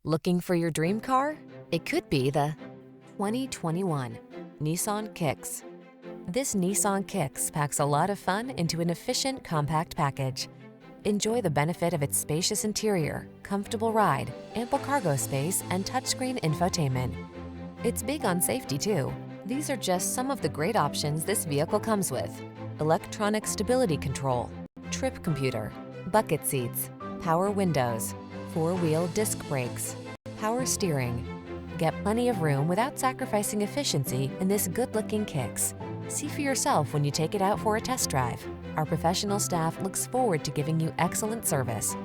Looking for your dream car? It could be the 2021 Nissan Kicks. This Nissan Kicks packs a lot of fun into an efficient, compact package. Enjoy the benefit of its spacious interior, comfortable ride, ample cargo space, and touchscreen infotainment. It's big on safety, too. These are just some of the great options this vehicle comes with: electronic stability control, trip computer, bucket seats, power windows, four-wheel disc brakes, power steering. Get plenty of room without sacrificing efficiency in this good-looking Kicks. See for yourself when you take it out for a test drive. Our professional staff looks forward to giving you excellent service.